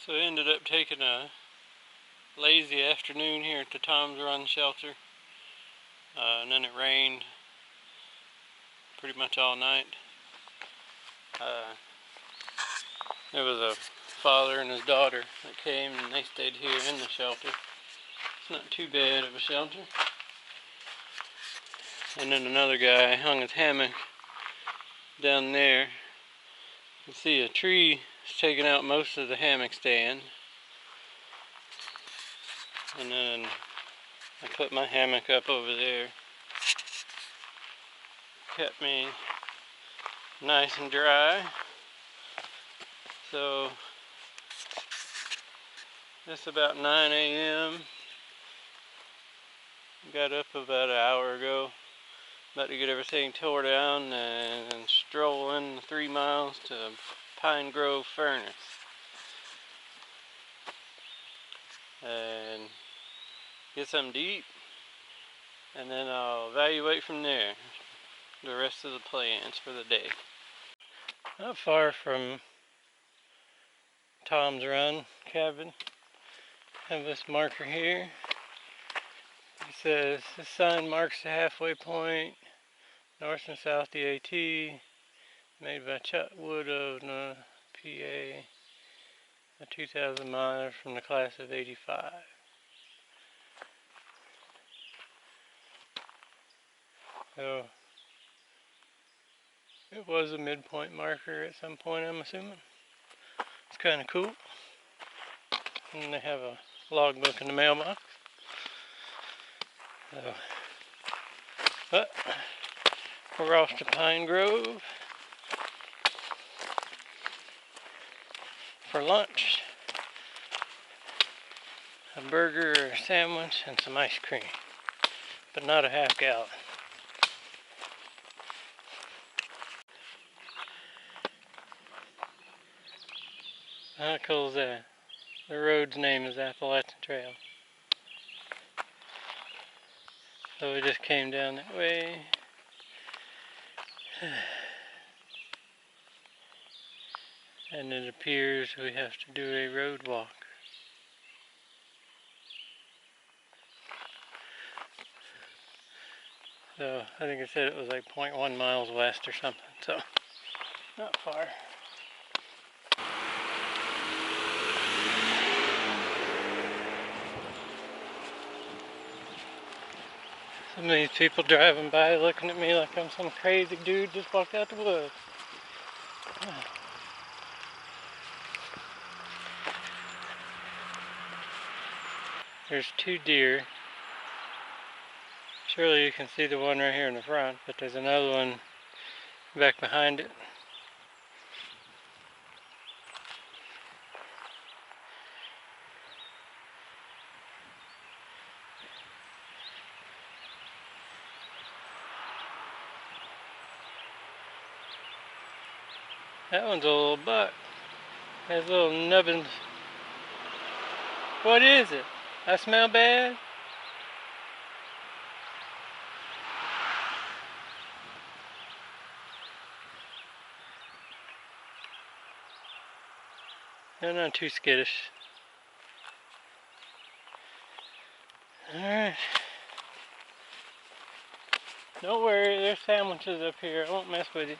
So I ended up taking a lazy afternoon here at the Tom's Run shelter, and then it rained pretty much all night. There was a father and his daughter that came, and they stayed here in the shelter. It's not too bad of a shelter. And then another guy hung his hammock down there. You can see a tree is taking out most of the hammock stand. And then I put my hammock up over there. Kept me nice and dry. So it's about 9 a.m. Got up about an hour ago. About to get everything tore down and stroll in the 3 miles to Pine Grove Furnace. And get something to eat. And then I'll evaluate from there the rest of the plans for the day. Not far from Tom's Run cabin. I have this marker here. It says, this sign marks the halfway point, north and south DAT, made by Chuck Wood of PA, a 2,000 miler from the class of '85. So, it was a midpoint marker at some point, I'm assuming. It's kind of cool. And they have a logbook in the mailbox. So, but we're off to Pine Grove for lunch. A burger, a sandwich, and some ice cream, but not a half gallon. How cool is that? The road's name is Appalachian Trail. So we just came down that way. And it appears we have to do a road walk. So I think I said it was like 0.1 miles west or something, so not far. Some of these people driving by looking at me like I'm some crazy dude just walked out the woods. There's 2 deer. Surely you can see the one right here in the front, but there's another one back behind it. That one's a little buck. Has little nubbins. What is it? I smell bad? They're not too skittish. Alright. Don't worry, there's sandwiches up here. I won't mess with you.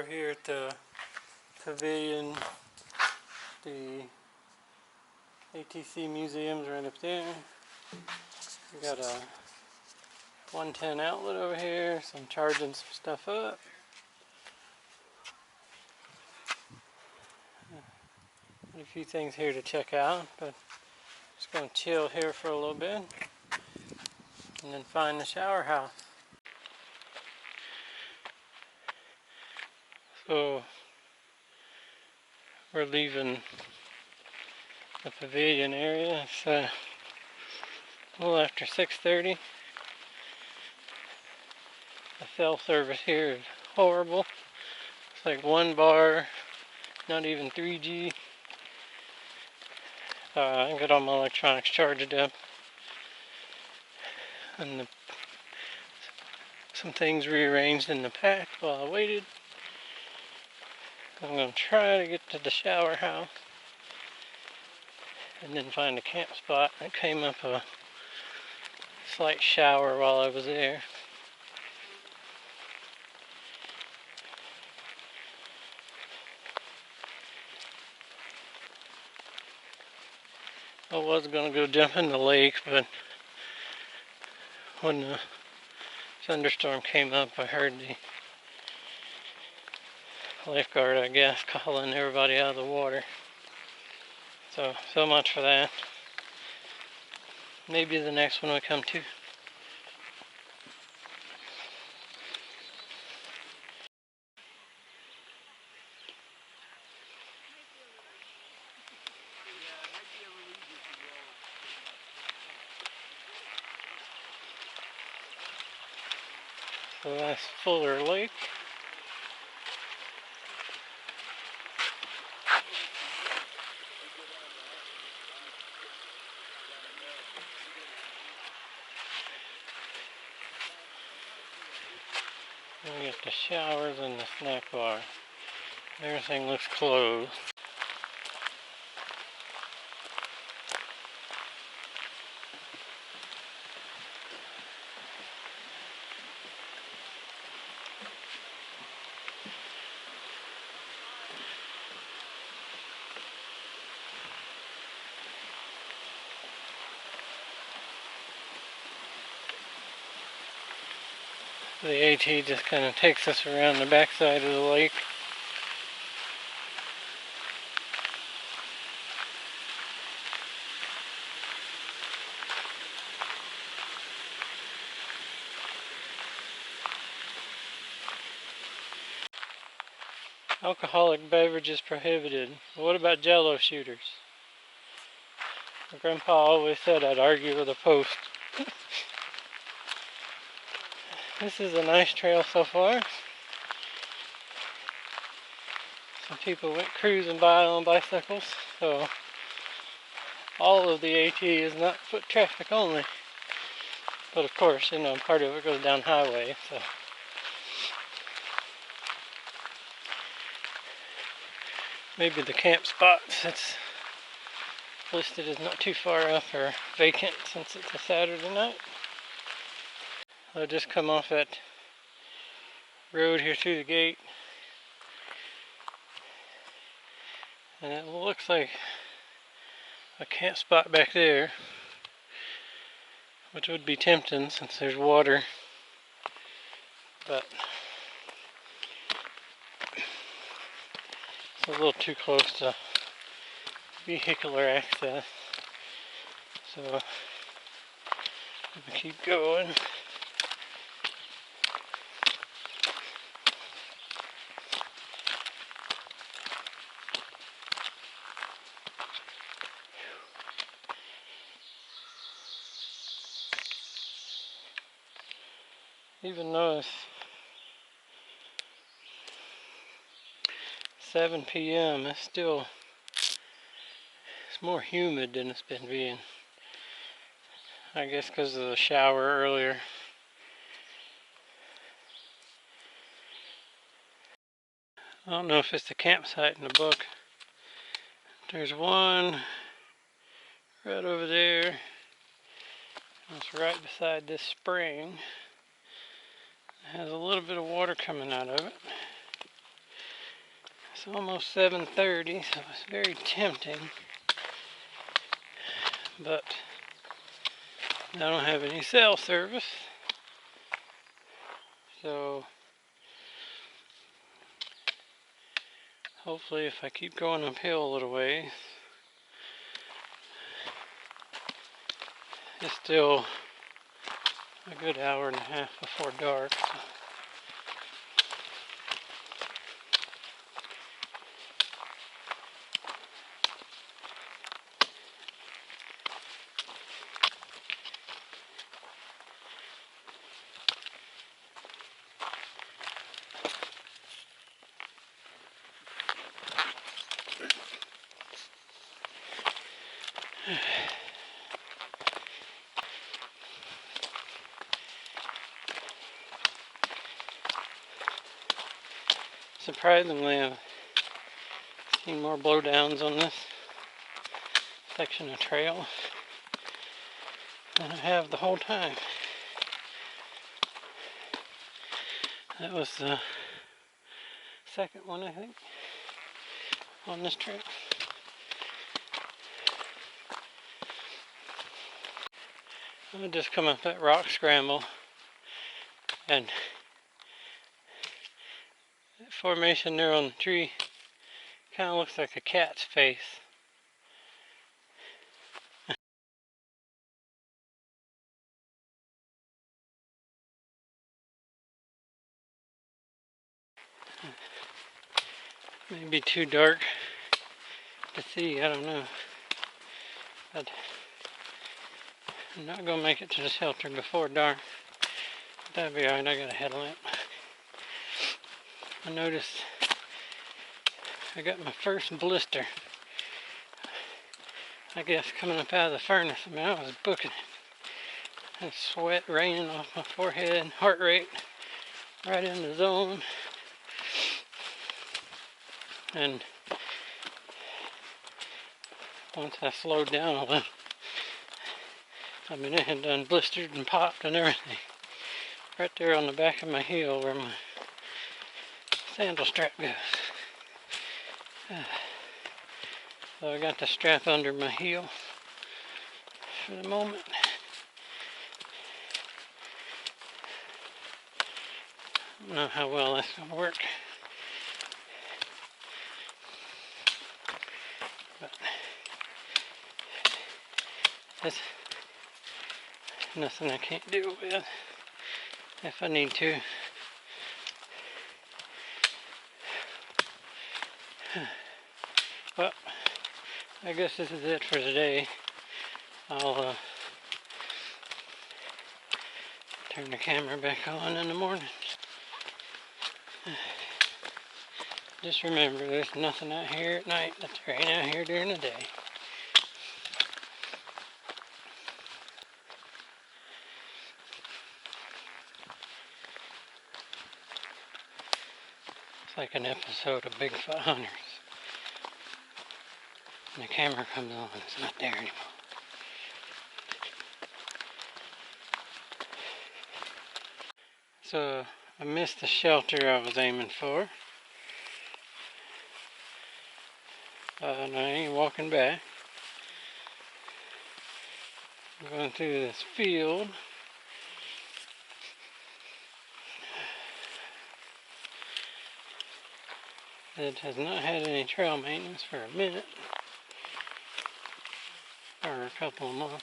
over here at the pavilion. The ATC museum's right up there. We got a 110 outlet over here, so I'm charging some stuff up. Got a few things here to check out, but just gonna chill here for a little bit and then find the shower house. So we're leaving the pavilion area. It's a little after 6:30. The cell service here is horrible. It's like 1 bar, not even 3G. I got all my electronics charged up, and some things rearranged in the pack while I waited. I'm going to try to get to the shower house and then find a camp spot. I came up a slight shower while I was there. I was going to go jump in the lake, but when the thunderstorm came up, I heard the lifeguard, I guess, calling everybody out of the water. So much for that. Maybe the next one we come to. So that's Fuller Lake. We got the showers and the snack bar. Everything looks closed. The AT just kind of takes us around the backside of the lake. Alcoholic beverages prohibited. What about Jello shooters? My grandpa always said I'd argue with a post. This is a nice trail so far. Some people went cruising by on bicycles, so all of the AT is not foot traffic only. But of course, you know, part of it goes down highway, so. Maybe the camp spots that's listed as not too far up are vacant since it's a Saturday night. I'll just come off that road here through the gate, and it looks like a camp spot back there, which would be tempting since there's water, but it's a little too close to vehicular access, so we keep going. Even though it's 7 p.m., it's more humid than it's been being. I guess because of the shower earlier. I don't know if it's the campsite in the book. There's one right over there. It's right beside this spring. It has a little bit of water coming out of it. It's almost 7:30, so it's very tempting, but I don't have any cell service, so hopefully if I keep going uphill a little ways, it's still a good hour and a half before dark. So. Surprisingly, I've seen more blowdowns on this section of trail than I have the whole time. That was the second one, I think, on this trail. I just come up that rock scramble, and that formation there on the tree kind of looks like a cat's face. Maybe too dark to see, I don't know. But I'm not gonna make it to the shelter before dark. That'd be alright, I got a headlamp. I noticed I got my first blister, I guess, coming up out of the furnace. I mean, I was booking it. And sweat raining off my forehead, heart rate right in the zone. And once I slowed down a little, I mean, it had done blistered and popped and everything. Right there on the back of my heel where my sandal strap goes. So I got the strap under my heel for the moment. I don't know how well that's going to work. But there's nothing I can't do with if I need to. Well, I guess this is it for today. I'll turn the camera back on in the morning. Just remember, there's nothing out here at night that there ain't out here during the day. It's like an episode of Bigfoot Hunters. And the camera comes on, it's not there anymore. So I missed the shelter I was aiming for. And I ain't walking back. I'm going through this field. It has not had any trail maintenance for a minute. Or a couple of months.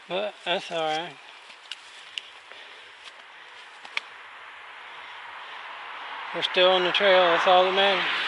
But that's alright. We're still on the trail, that's all that matters.